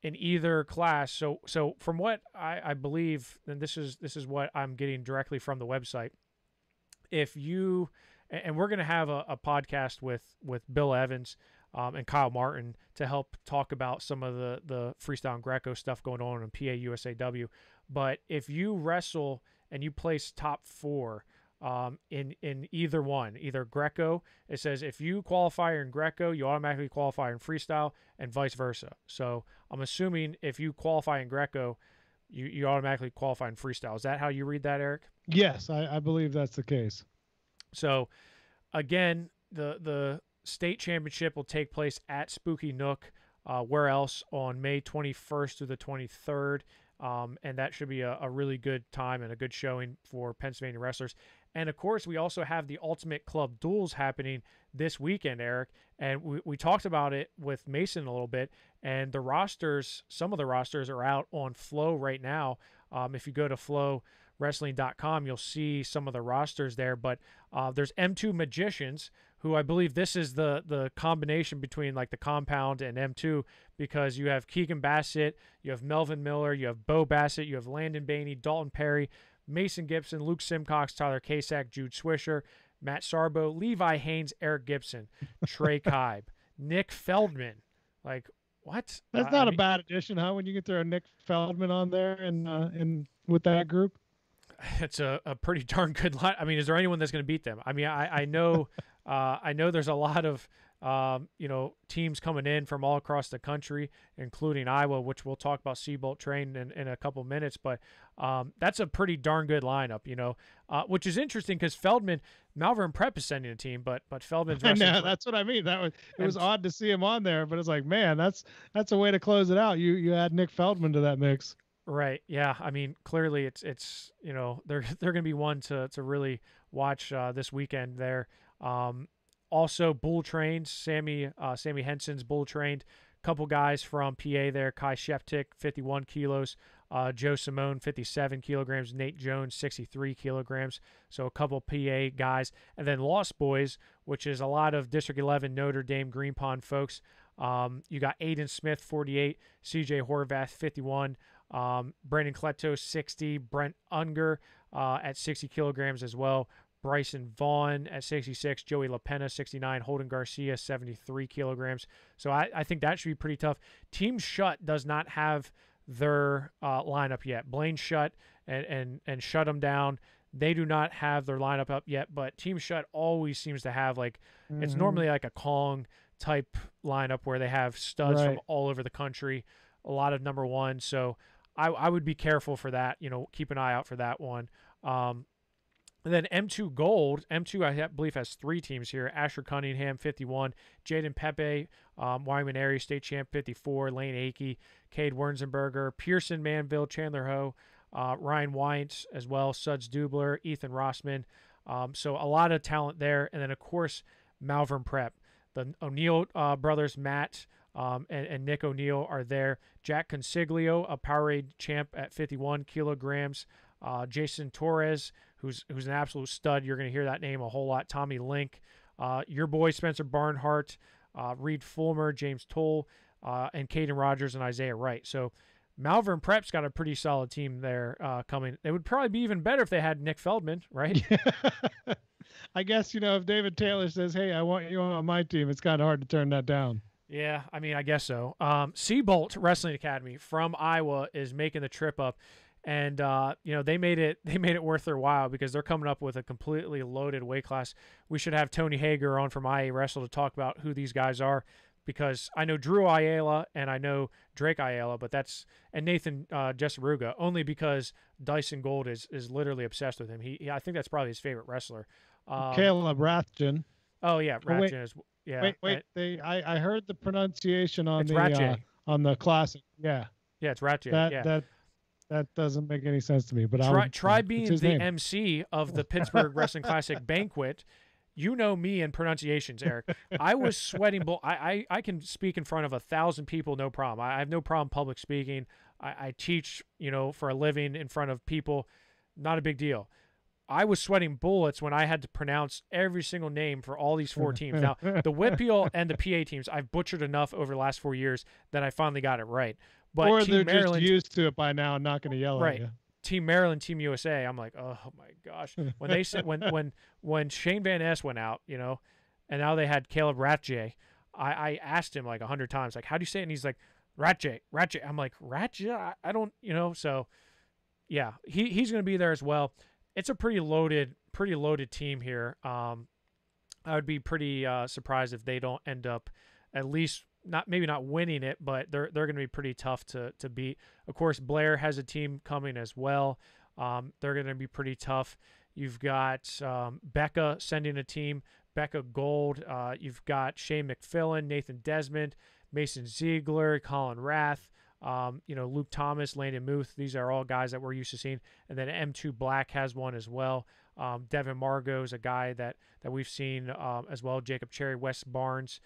in either class. So from what I believe, and this is what I'm getting directly from the website, if you, and we're going to have a podcast with Bill Evans and Kyle Martin to help talk about some of the freestyle and Greco stuff going on in PA USAW. But if you wrestle and you place top 4 in either one, either Greco, it says if you qualify in Greco, you automatically qualify in freestyle, and vice versa. So I'm assuming if you qualify in Greco, you automatically qualify in freestyle. Is that how you read that, Eric? Yes, I believe that's the case. So again, the state championship will take place at Spooky Nook, where else, on May 21st through the 23rd. And that should be a really good time and a good showing for Pennsylvania wrestlers. And of course, we also have the Ultimate Club Duels happening this weekend, Eric. And we talked about it with Mason a little bit. And the rosters, some of the rosters are out on Flow right now. If you go to Flow wrestling.com, you'll see some of the rosters there. But there's M2 Magicians, who I believe this is the combination between like the Compound and M2, because you have Keegan Bassett, you have Melvin Miller, you have Bo Bassett, you have Landon Bainey, Dalton Perry, Mason Gibson, Luke Simcox, Tyler Kasak, Jude Swisher, Matt Sarbo, Levi Haynes, Eric Gibson, Trey Kibe, Nick Feldman. Like, what? That's not a bad addition, huh? When you can throw Nick Feldman on there and with that group. It's a pretty darn good line. I mean, is there anyone that's going to beat them? I mean, I know I know there's a lot of teams coming in from all across the country, including Iowa, which we'll talk about Seabolt Train in a couple minutes. But that's a pretty darn good lineup, which is interesting because Malvern Prep is sending a team, but Feldman's wrestling. Yeah, that's what I mean. It was odd to see him on there, but it's like, man, that's a way to close it out. You add Nick Feldman to that mix. Right. Yeah. I mean, clearly it's they're going to be one to really watch this weekend there. Also bull trained, Sammy Henson's bull trained. Couple guys from PA there, Kai Sheftik, 51 kilos, Joe Simone, 57 kilograms, Nate Jones, 63 kilograms. So a couple PA guys. And then Lost Boys, which is a lot of District 11 Notre Dame Green Pond folks. You got Aiden Smith, 48, CJ Horvath, 51, Brandon Cleto, 60, Brent Unger at 60 kilograms as well, Bryson Vaughn at 66, Joey LaPena, 69, Holden Garcia, 73 kilograms. So I think that should be pretty tough. Team Shut does not have their lineup yet. Blaine Shut and Shut them down. They do not have their lineup up yet, but Team Shut always seems to have it's normally like a Kong type lineup where they have studs from all over the country, a lot of number one. So I would be careful for that, keep an eye out for that one. And then M2 Gold, M2 I believe has 3 teams here. Asher Cunningham, 51. Jaden Pepe, Wyoming Area State Champ, 54. Lane Akey, Cade Wernzenberger, Pearson Manville, Chandler Ho, Ryan Weintz as well, Suds Dubler, Ethan Rossman. So a lot of talent there. And then, of course, Malvern Prep. The O'Neill brothers, Matt and Nick O'Neill, are there. Jack Consiglio, a Powerade champ at 51 kilograms. Jason Torres, who's an absolute stud. You're going to hear that name a whole lot. Tommy Link, your boy Spencer Barnhart, Reed Fulmer, James Toll, and Caden Rogers and Isaiah Wright. So Malvern Prep's got a pretty solid team there coming. It would probably be even better if they had Nick Feldman, right? I guess, if David Taylor says, hey, I want you on my team, it's kind of hard to turn that down. Yeah, I mean, I guess so. Seabolt Wrestling Academy from Iowa is making the trip up. And they made it worth their while because they're coming up with a completely loaded weight class. We should have Tony Hager on from IA Wrestle to talk about who these guys are, because I know Drew Ayala and I know Drake Ayala, and Nathan Jesseruga, only because Dyson Gold is literally obsessed with him. I think that's probably his favorite wrestler. Caleb Rathjen. Oh yeah, Rathjen is. Yeah. Wait. I heard the pronunciation on on the classic. Yeah. Yeah, it's Rathjen. That doesn't make any sense to me. But try being the name. MC of the Pittsburgh Wrestling Classic banquet. You know me and pronunciations, Eric. I was sweating. I can speak in front of 1,000 people, no problem. I have no problem public speaking. I teach, for a living in front of people. Not a big deal. I was sweating bullets when I had to pronounce every single name for all these 4 teams. Now, the Whitfield and the PA teams, I've butchered enough over the last 4 years that I finally got it right. But or they're Maryland, just used to it by now and not going to yell at you. Team Maryland, Team USA, I'm like, oh my gosh. When they said when Shane Van Ness went out, and now they had Caleb Ratje, I asked him like 100 times, like, how do you say it? And he's like, Ratje. I'm like, Ratje? I don't, so yeah, he's going to be there as well. It's a pretty loaded team here. I would be pretty surprised if they don't end up at least maybe not winning it, but they're going to be pretty tough to beat. Of course, Blair has a team coming as well. They're going to be pretty tough. You've got Becca sending a team, Becca Gold. You've got Shane McFillin, Nathan Desmond, Mason Ziegler, Colin Rath, Luke Thomas, Landon Muth. These are all guys that we're used to seeing. And then M2 Black has one as well. Devin Margot is a guy that we've seen as well. Jacob Cherry, Wes Barnes.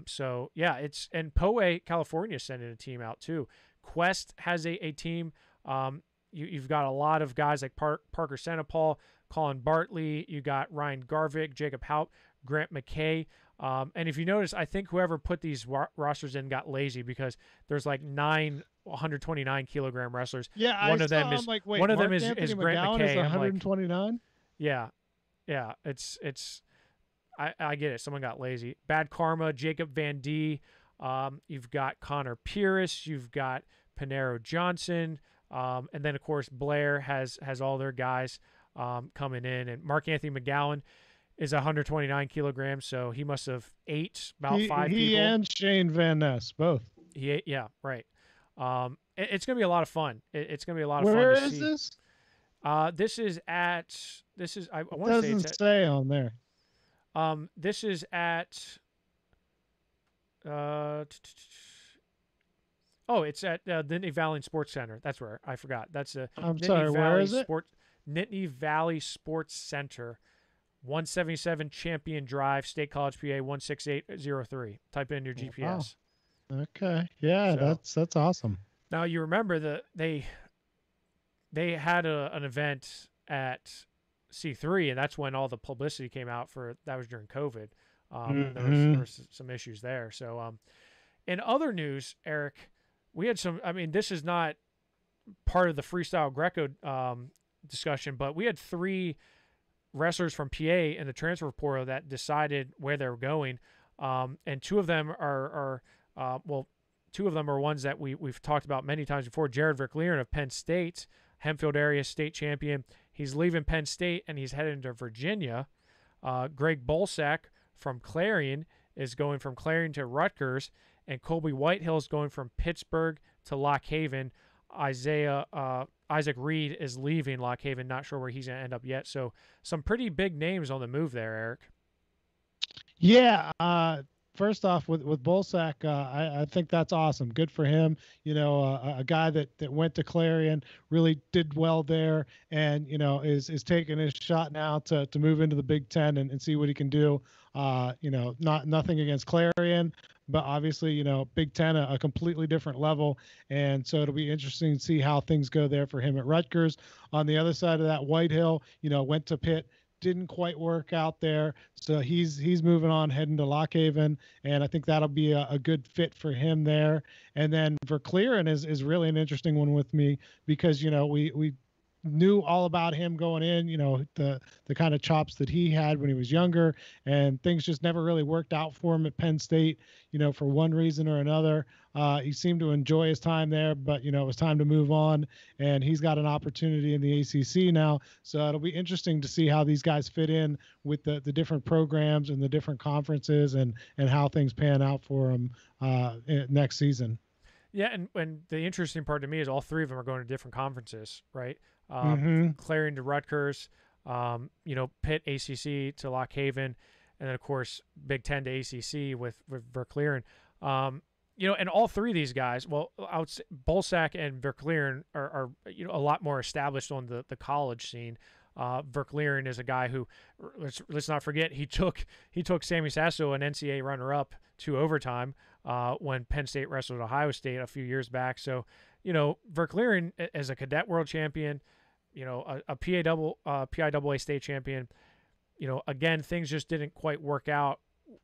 So yeah, and Poway, California is sending a team out too. Quest has a team. you've got a lot of guys like Parker Senapal, Colin Bartley. You got Ryan Garvik, Jacob Haupt, Grant McKay. And if you notice, I think whoever put these rosters in got lazy because there's like 9 129 kilogram wrestlers. Yeah, one of them is like, wait, one of Mark them is Anthony Grant McGowan McKay. is 129. Yeah, it's I get it. Someone got lazy. Bad Karma, Jacob Van D. You've got Connor Pierce. You've got Panero Johnson. And then of course Blair has all their guys coming in, and Mark Anthony McGowan is 129 kilograms, so he must have ate about 5 people. He and Shane Van Ness both. He ate, yeah, right. It's gonna be a lot of fun. It's gonna be a lot of Where fun to is see. this? This is I It want to say doesn't say on there. this is at it's at Nittany Valley Sports Center. That's where I forgot. That's a I'm Nittany sorry, where Valley is it? Nittany Valley Sports Center, 177 Champion Drive, State College, PA 16803. Type in your GPS. Wow. Okay, yeah, that's awesome. Now you remember they had an event at C3, and that's when all the publicity came out for that was during COVID. There was some issues there. So, in other news, Eric, we had some. I mean, this is not part of the freestyle Greco discussion, but we had 3 wrestlers from PA in the transfer portal that decided where they were going, and 2 of them are 2 of them are ones that we've talked about many times before. Jared Verkleeren of Penn State, Hempfield area state champion. He's leaving Penn State and he's heading to Virginia. Greg Bolsack from Clarion is going from Clarion to Rutgers, and Colby Whitehill is going from Pittsburgh to Lock Haven. Isaac Reed is leaving Lock Haven. Not sure where he's going to end up yet. So some pretty big names on the move there, Eric. Yeah. First off, with Bolsack, I think that's awesome. Good for him. You know, a guy that went to Clarion, really did well there, and you know is taking his shot now to move into the Big Ten and see what he can do. You know, nothing against Clarion, but obviously, you know, Big Ten a completely different level, and so it'll be interesting to see how things go there for him at Rutgers. On the other side of that, Whitehill, you know, went to Pitt. Didn't quite work out there, so he's moving on, heading to Lock Haven, and I think that'll be a good fit for him there. And then Verkleeren is really an interesting one with me because you know we knew all about him going in, you know, the kind of chops that he had when he was younger, and things just never really worked out for him at Penn State, you know, for one reason or another. He seemed to enjoy his time there, but, you know, it was time to move on, and he's got an opportunity in the ACC now. So it'll be interesting to see how these guys fit in with the different programs and the different conferences and how things pan out for them next season. Yeah, and the interesting part to me is all 3 of them are going to different conferences, right? Clarion to Rutgers, you know, Pitt ACC to Lock Haven, and then of course Big Ten to ACC with Verkleeren. You know, and all 3 of these guys, well, I would say Bolsack and Verkleeren are you know a lot more established on the college scene. Verkleeren is a guy who, let's not forget, he took Sammy Sasso, an NCAA runner-up, to overtime when Penn State wrestled Ohio State a few years back. So, you know, Verkleeren as a cadet world champion, you know, a PIAA state champion. You know, again, things just didn't quite work out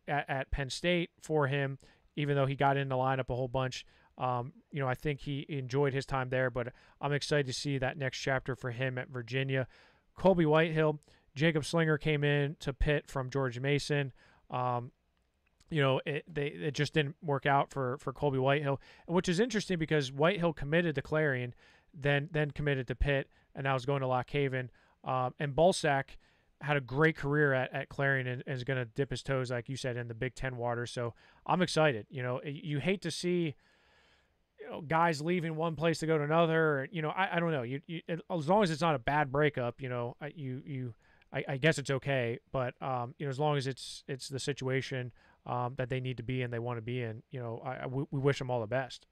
at Penn State for him, even though he got in the lineup a whole bunch. You know, I think he enjoyed his time there, but I'm excited to see that next chapter for him at Virginia. Colby Whitehill, Jacob Slinger came in to Pitt from George Mason. You know, it just didn't work out for Colby Whitehill, which is interesting because Whitehill committed to Clarion, then committed to Pitt, and now is going to Lock Haven. And Bolsack had a great career at Clarion and is going to dip his toes, like you said, in the Big Ten water. So I'm excited. You know, you hate to see, you know, guys leaving one place to go to another. You know, I don't know. You as long as it's not a bad breakup, you know, I guess it's okay. But you know, as long as it's the situation that they need to be in, they want to be in, you know, we wish them all the best.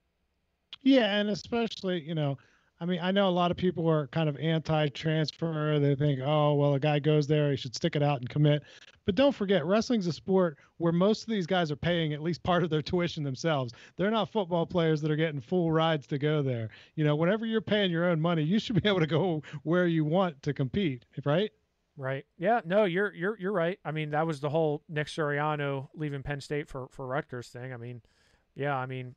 Yeah, and especially, you know, I mean, I know a lot of people are kind of anti-transfer. They think, oh, well, a guy goes there, he should stick it out and commit. But don't forget, wrestling's a sport where most of these guys are paying at least part of their tuition themselves. They're not football players that are getting full rides to go there. Whenever you're paying your own money, you should be able to go where you want to compete, right? Right. Yeah. No, you're right. I mean, that was the whole Nick Suriano leaving Penn State for Rutgers thing. I mean, yeah. I mean,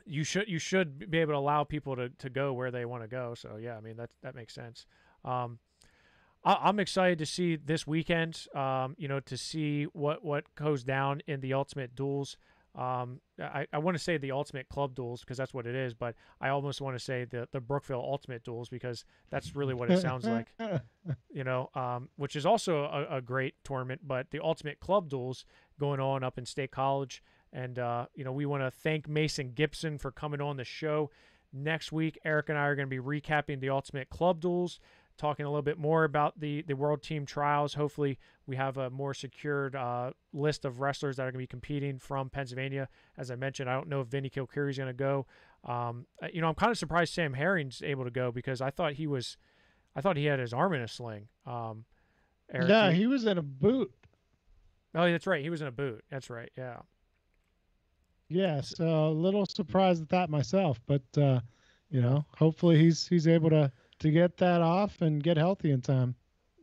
you should be able to allow people to go where they want to go. So yeah, I mean that makes sense. I'm excited to see this weekend. To see what goes down in the Ultimate Duels. I want to say the Ultimate Club Duels because that's what it is, but I almost want to say the Brookville Ultimate Duels because that's really what it sounds like. Which is also a great tournament, but the Ultimate Club Duels going on up in State College. And, we want to thank Mason Gibson for coming on the show. Next week, Eric and I are going to be recapping the Ultimate Club Duels, talking a little bit more about the World Team Trials. Hopefully, we have a more secured list of wrestlers that are going to be competing from Pennsylvania. As I mentioned, I don't know if Vinny Kilcarew is going to go. I'm kind of surprised Sam Herring's able to go because I thought he had his arm in a sling. Eric, yeah, he was in a boot. Oh, that's right. He was in a boot. That's right. Yeah. Yeah, so a little surprised at that myself, but hopefully he's able to get that off and get healthy in time.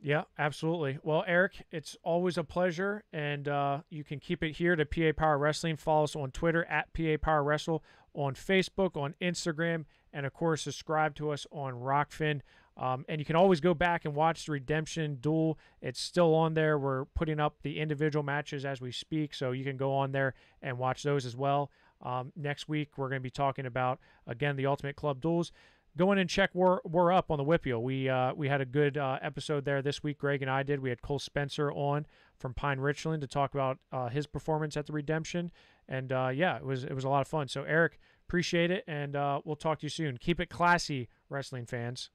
Yeah, absolutely. Well, Eric, it's always a pleasure, and you can keep it here to PA Power Wrestling. Follow us on Twitter at PA Power Wrestle, on Facebook, on Instagram, and of course subscribe to us on Rockfin. And you can always go back and watch the Redemption Duel. It's still on there. We're putting up the individual matches as we speak, so you can go on there and watch those as well. Next week, we're going to be talking about, again, the Ultimate Club Duels. Go in and check We're Up on the WIPIO. We had a good episode there this week. Greg and I did. We had Cole Spencer on from Pine Richland to talk about his performance at the Redemption. And, it was a lot of fun. So, Eric, appreciate it, and we'll talk to you soon. Keep it classy, wrestling fans.